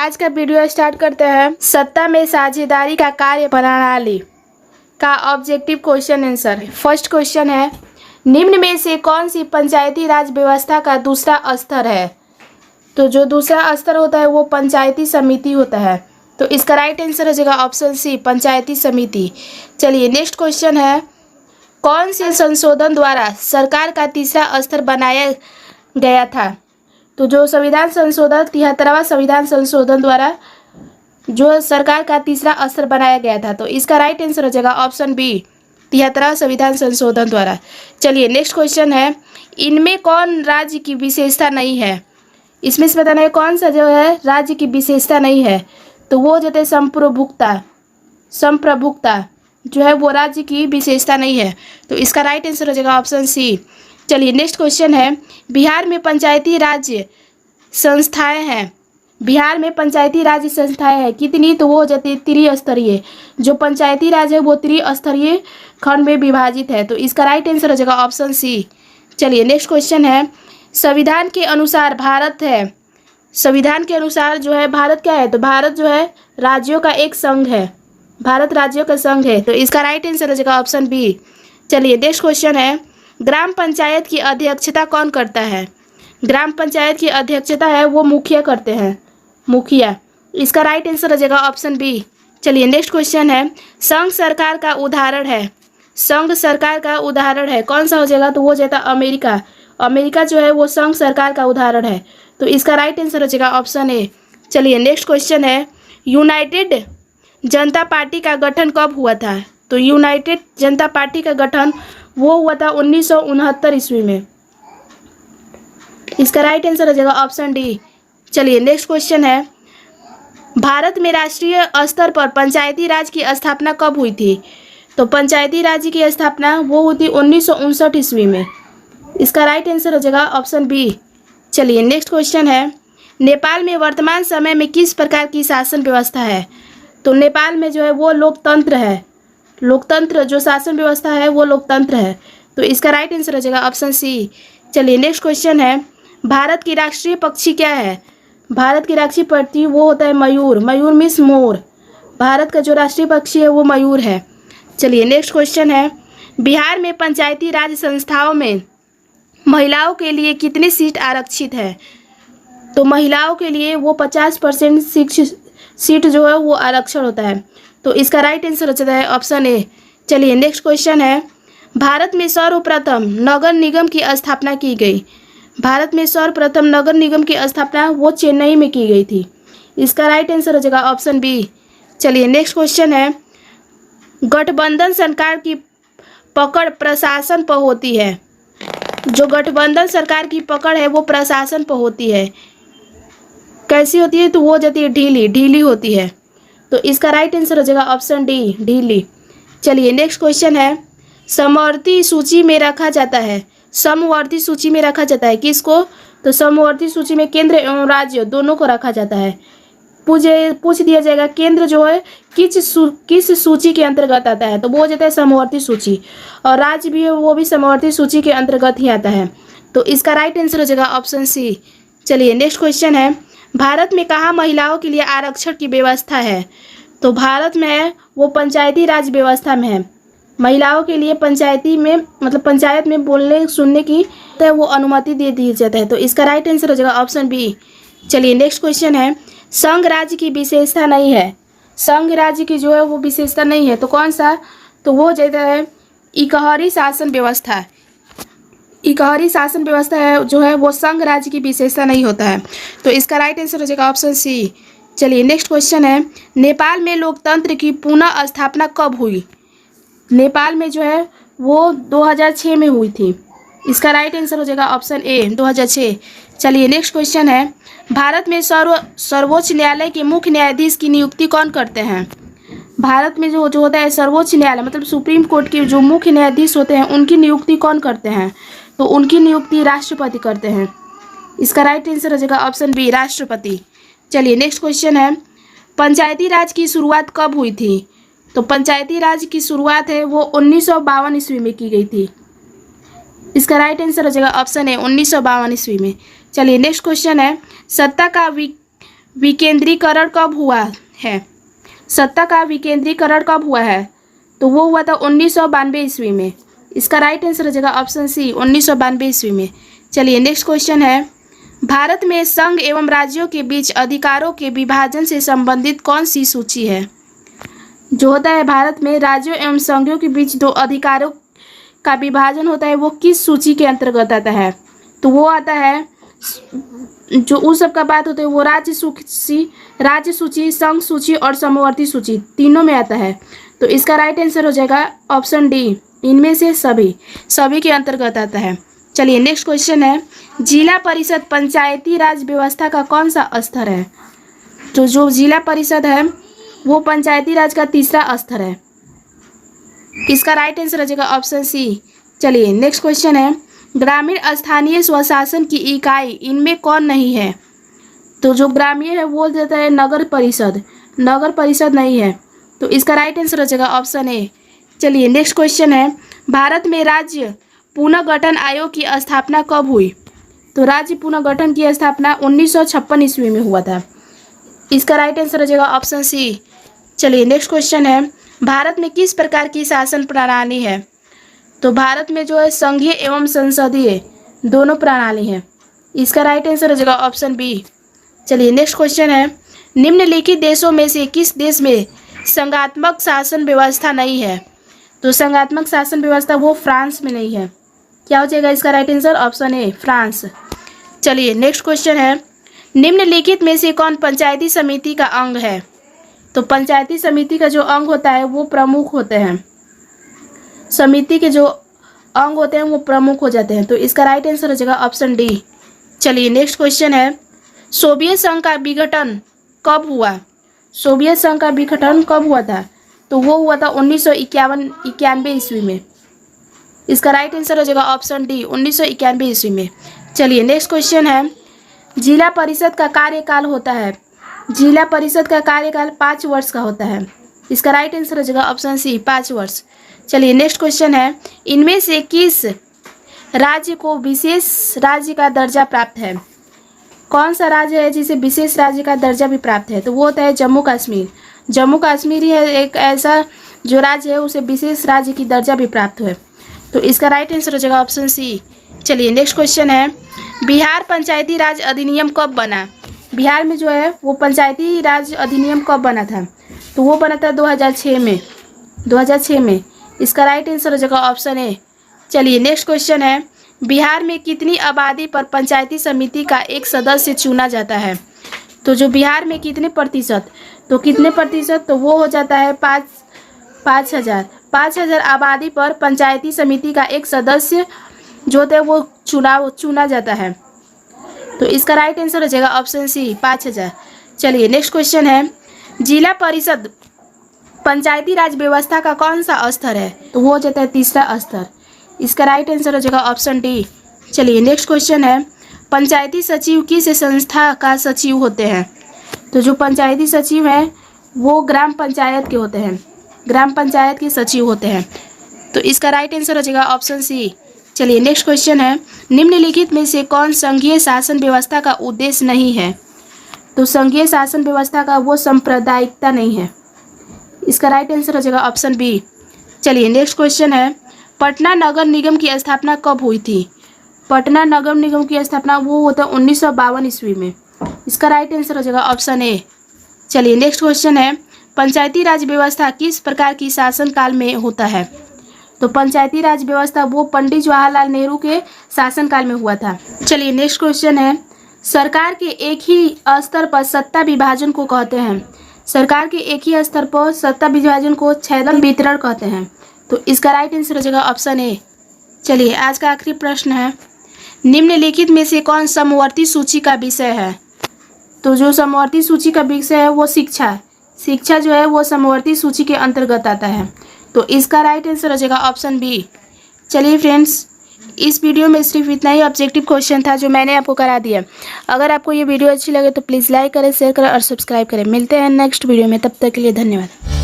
आज का video start करते हैं। सत्ता में साझेदारी का कार्य प्रणाली का objective question answer. First question है, निम्न में से कौन सी पंचायती राज व्यवस्था का दूसरा स्तर है? तो जो दूसरा स्तर होता है वो पंचायती समिति होता है। तो इसका राइट आंसर हो जाएगा ऑप्शन सी, पंचायती समिति। चलिए नेक्स्ट क्वेश्चन है, कौन से संशोधन द्वारा सरकार का तीसरा स्तर बनाया गया था? तो जो संविधान संशोधन 73वां संविधान संशोधन द्वारा जो सरकार का तीसरा स्तर बनाया गया था। तो इसका राइट आंसर हो जाएगा ऑप्शन बी, 73वां संविधान संशोधन द्वारा। चलिए नेक्स्ट क्वेश्चन है, इनमें कौन राज्य की विशेषता नहीं है? इसमें से बताना है कौन सा जो है राज्य की विशेषता नहीं है। तो वो जो है संप्रभुता जो है वो राज्य की विशेषता नहीं है। तो इसका राइट आंसर हो जाएगा ऑप्शन सी। चलिए नेक्स्ट क्वेश्चन है, बिहार में पंचायती राज्य संस्थाएं हैं। बिहार में पंचायती राज्य संस्थाएं हैं कितनी? तो वो हो जाती है त्रिस्तरीय। जो पंचायती राज है वो त्रिस्तरीय खंड में विभाजित है। तो इसका राइट आंसर हो जाएगा ऑप्शन सी। चलिए नेक्स्ट क्वेश्चन है, संविधान के अनुसार भारत है। संविधान के अनुसार जो है भारत क्या है? तो भारत जो है राज्यों का एक संघ है। भारत राज्यों का संघ है। तो इसका राइट आंसर हो जाएगा ऑप्शन बी। चलिए नेक्स्ट क्वेश्चन है, ग्राम पंचायत की अध्यक्षता कौन करता है? ग्राम पंचायत की अध्यक्षता है वो मुखिया करते हैं, मुखिया। इसका राइट आंसर हो जाएगा ऑप्शन बी। चलिए नेक्स्ट क्वेश्चन है, संघ सरकार का उदाहरण है। संघ सरकार का उदाहरण है कौन सा हो जाएगा? तो वो हो जाता अमेरिका। अमेरिका जो है वो संघ सरकार का उदाहरण है। तो इसका राइट आंसर हो जाएगा ऑप्शन ए। चलिए नेक्स्ट क्वेश्चन है, यूनाइटेड जनता पार्टी का गठन कब हुआ था? तो यूनाइटेड जनता पार्टी का गठन वो हुआ था 1969 ईस्वी में। इसका राइट आंसर हो जाएगा ऑप्शन डी। चलिए नेक्स्ट क्वेश्चन है, भारत में राष्ट्रीय स्तर पर पंचायती राज की स्थापना कब हुई थी? तो पंचायती राज की स्थापना वो हुई थी 1959 ईस्वी में। इसका राइट आंसर हो जाएगा ऑप्शन बी। चलिए नेक्स्ट क्वेश्चन है, नेपाल में वर्तमान समय में किस प्रकार की शासन व्यवस्था है? तो नेपाल में जो है वो लोकतंत्र है। लोकतंत्र जो शासन व्यवस्था है वो लोकतंत्र है। तो इसका राइट आंसर हो जाएगा ऑप्शन सी। चलिए नेक्स्ट क्वेश्चन है, भारत की राष्ट्रीय पक्षी क्या है? भारत की राष्ट्रीय पक्षी वो होता है मयूर। मयूर मीन्स मोर। भारत का जो राष्ट्रीय पक्षी है वो मयूर है। चलिए नेक्स्ट क्वेश्चन है, बिहार में पंचायती राज संस्थाओं में महिलाओं के लिए कितनी सीट आरक्षित है? तो महिलाओं के लिए वो 50% सीट जो है वो आरक्षण होता है। तो इसका राइट आंसर हो जाता है ऑप्शन ए। चलिए नेक्स्ट क्वेश्चन है, भारत में सर्वप्रथम नगर निगम की स्थापना की गई। भारत में सर्वप्रथम नगर निगम की स्थापना वो चेन्नई में की गई थी। इसका राइट आंसर हो जाएगा ऑप्शन बी। चलिए नेक्स्ट क्वेश्चन है, गठबंधन सरकार की पकड़ प्रशासन पर होती है। जो गठबंधन सरकार की पकड़ है वो प्रशासन पर होती है। कैसी होती है? तो वो जाती है ढीली होती है। तो इसका राइट आंसर हो जाएगा ऑप्शन डी, ढीली। चलिए नेक्स्ट क्वेश्चन है, समवर्ती सूची में रखा जाता है। समवर्ती सूची में रखा जाता है किसको? तो समवर्ती सूची में केंद्र एवं राज्य दोनों को रखा जाता है। पूछ दिया जाएगा केंद्र जो है किस सूची के अंतर्गत आता है? तो वो हो जाता है समवर्ती सूची। और राज्य भी है वो भी समवर्ती सूची के अंतर्गत ही आता है। तो इसका राइट आंसर हो जाएगा ऑप्शन सी। चलिए नेक्स्ट क्वेश्चन है, भारत में कहाँ महिलाओं के लिए आरक्षण की व्यवस्था है? तो भारत में है वो पंचायती राज व्यवस्था में है। महिलाओं के लिए पंचायती में मतलब पंचायत में बोलने सुनने की तो वो अनुमति दे दी जाता है। तो इसका राइट आंसर हो जाएगा ऑप्शन बी। चलिए नेक्स्ट क्वेश्चन है, संघ राज्य की विशेषता नहीं है। संघ राज्य की जो है वो विशेषता नहीं है। तो कौन सा? तो वो जाता है इकहरी शासन व्यवस्था। इकहरी शासन व्यवस्था है जो है वो संघ राज्य की विशेषता नहीं होता है। तो इसका राइट आंसर हो जाएगा ऑप्शन सी। चलिए नेक्स्ट क्वेश्चन है, नेपाल में लोकतंत्र की पुनः स्थापना कब हुई? नेपाल में जो है वो 2006 में हुई थी। इसका राइट आंसर हो जाएगा ऑप्शन ए, 2006। चलिए नेक्स्ट क्वेश्चन है, भारत में सर्वोच्च न्यायालय के मुख्य न्यायाधीश की नियुक्ति कौन करते हैं? भारत में जो होता है सर्वोच्च न्यायालय मतलब सुप्रीम कोर्ट के जो मुख्य न्यायाधीश होते हैं उनकी नियुक्ति कौन करते हैं? तो उनकी नियुक्ति राष्ट्रपति करते हैं। इसका राइट आंसर हो जाएगा ऑप्शन बी, राष्ट्रपति। चलिए नेक्स्ट क्वेश्चन है, पंचायती राज की शुरुआत कब हुई थी? तो पंचायती राज की शुरुआत है वो 1952 ईस्वी में की गई थी। इसका राइट आंसर हो जाएगा ऑप्शन है 1952 ईस्वी में। चलिए नेक्स्ट क्वेश्चन है, सत्ता का विकेंद्रीकरण कब हुआ है? सत्ता का विकेंद्रीकरण कब हुआ है? तो वो हुआ था 1992 ईस्वी में। इसका राइट आंसर हो जाएगा ऑप्शन सी 1992 ईस्वी में। चलिए नेक्स्ट क्वेश्चन है, भारत में संघ एवं राज्यों के बीच अधिकारों के विभाजन से संबंधित कौन सी सूची है? जो होता है भारत में राज्यों एवं संघों के बीच दो अधिकारों का विभाजन होता है, वो किस सूची के अंतर्गत आता है? तो वो आता है, जो उस सब का बात होता है वो राज्य सूची, संघ सूची और समवर्ती सूची तीनों में आता है। तो इसका राइट आंसर हो जाएगा ऑप्शन डी, इनमें से सभी के अंतर्गत आता है। चलिए नेक्स्ट क्वेश्चन है, जिला परिषद पंचायती राज व्यवस्था का कौन सा स्तर है? तो जो जिला परिषद है वो पंचायती राज का तीसरा स्तर है। इसका राइट आंसर हो जाएगा ऑप्शन सी। चलिए नेक्स्ट क्वेश्चन है, ग्रामीण स्थानीय स्वशासन की इकाई इनमें कौन नहीं है? तो जो ग्रामीण है वो देता है नगर परिषद नहीं है। तो इसका राइट आंसर हो जाएगा ऑप्शन ए। चलिए नेक्स्ट क्वेश्चन है, भारत में राज्य पुनर्गठन आयोग की स्थापना कब हुई? तो राज्य पुनर्गठन की स्थापना 1956 ईस्वी में हुआ था। इसका राइट आंसर हो जाएगा ऑप्शन सी। चलिए नेक्स्ट क्वेश्चन है, भारत में किस प्रकार की शासन प्रणाली है? तो भारत में जो है संघीय एवं संसदीय दोनों प्रणाली है। इसका राइट आंसर हो जाएगा ऑप्शन बी। चलिए नेक्स्ट क्वेश्चन है, निम्नलिखित देशों में से किस देश में संघात्मक शासन व्यवस्था नहीं है? तो संघात्मक शासन व्यवस्था वो फ्रांस में नहीं है। क्या हो जाएगा इसका right answer? Option A France. चलिए नेक्स्ट क्वेश्चन है, निम्नलिखित में से कौन पंचायती समिति का अंग है? तो पंचायती समिति का जो अंग होता है वो प्रमुख होते हैं। समिति के जो अंग होते हैं वो प्रमुख हो जाते हैं। तो इसका राइट आंसर हो जाएगा ऑप्शन डी। चलिए नेक्स्ट क्वेश्चन है, सोवियत संघ का विघटन कब हुआ? सोवियत संघ का विघटन कब हुआ था? तो वो हुआ था 1991 ईस्वी में। इसका राइट आंसर हो जाएगा ऑप्शन डी 1991 ईस्वी में। चलिए नेक्स्ट क्वेश्चन है, जिला परिषद का कार्यकाल होता है, जिला परिषद का कार्यकाल 5 वर्ष का होता है। इसका राइट आंसर हो जाएगा ऑप्शन सी 5 वर्ष। चलिए नेक्स्ट क्वेश्चन है, इनमें से किस राज्य को विशेष राज्य का दर्जा प्राप्त है? कौन सा राज्य है जिसे विशेष राज्य का दर्जा भी प्राप्त है? तो वो होता है जम्मू कश्मीर। जम्मू कश्मीर ही है एक ऐसा जो राज्य है उसे विशेष राज्य की दर्जा भी प्राप्त है। तो इसका राइट आंसर हो जाएगा ऑप्शन सी। चलिए नेक्स्ट क्वेश्चन है, बिहार पंचायती राज अधिनियम कब बना? बिहार में जो है वो पंचायती राज अधिनियम कब बना था? तो वो बना था 2006 में। इसका राइट आंसर हो जाएगा ऑप्शन ए। चलिए नेक्स्ट क्वेश्चन है, बिहार में कितनी आबादी पर पंचायती समिति का एक सदस्य चुना जाता है? तो जो बिहार में कितने प्रतिशत, तो वो हो जाता है 5,000 आबादी पर पंचायती समिति का एक सदस्य जो होता है वो चुना जाता है। तो इसका राइट आंसर हो जाएगा ऑप्शन सी 5,000। चलिए नेक्स्ट क्वेश्चन है, जिला परिषद पंचायती राज व्यवस्था का कौन सा स्तर है? तो वो हो जाता है तीसरा स्तर। इसका राइट आंसर हो जाएगा ऑप्शन डी। चलिए नेक्स्ट क्वेश्चन है, पंचायती सचिव किस संस्था का सचिव होते हैं? तो जो पंचायती सचिव हैं वो ग्राम पंचायत के होते हैं, ग्राम पंचायत के सचिव होते हैं। तो इसका राइट आंसर हो जाएगा ऑप्शन सी। चलिए नेक्स्ट क्वेश्चन है, निम्नलिखित में से कौन संघीय शासन व्यवस्था का उद्देश्य नहीं है? तो संघीय शासन व्यवस्था का वो सांप्रदायिकता नहीं है। इसका राइट आंसर हो जाएगा ऑप्शन बी। चलिए नेक्स्ट क्वेश्चन है, पटना नगर निगम की स्थापना कब हुई थी? पटना नगर निगम की स्थापना वो होता है 1952 ईस्वी में। इसका राइट आंसर हो जाएगा ऑप्शन ए। चलिए नेक्स्ट क्वेश्चन है, पंचायती राज व्यवस्था किस प्रकार की शासन काल में होता है? तो पंचायती राज व्यवस्था वो पंडित जवाहरलाल नेहरू के शासनकाल में हुआ था। चलिए नेक्स्ट क्वेश्चन है, सरकार के एक ही स्तर पर सत्ता विभाजन को कहते हैं। सरकार के एक ही स्तर पर सत्ता विभाजन को क्षेत्रफल वितरण कहते हैं। तो इसका राइट आंसर हो जाएगा ऑप्शन ए। चलिए आज का आखिरी प्रश्न है, निम्नलिखित में से कौन समवर्ती सूची का विषय है? तो जो समवर्ती सूची का विषय है वो शिक्षा जो है वो समवर्ती सूची के अंतर्गत आता है। तो इसका राइट आंसर हो जाएगा ऑप्शन बी। चलिए फ्रेंड्स, इस वीडियो में सिर्फ इतना ही ऑब्जेक्टिव क्वेश्चन था जो मैंने आपको करा दिया। अगर आपको ये वीडियो अच्छी लगे तो प्लीज़ लाइक करें, शेयर करें और सब्सक्राइब करें। मिलते हैं नेक्स्ट वीडियो में, तब तक के लिए धन्यवाद।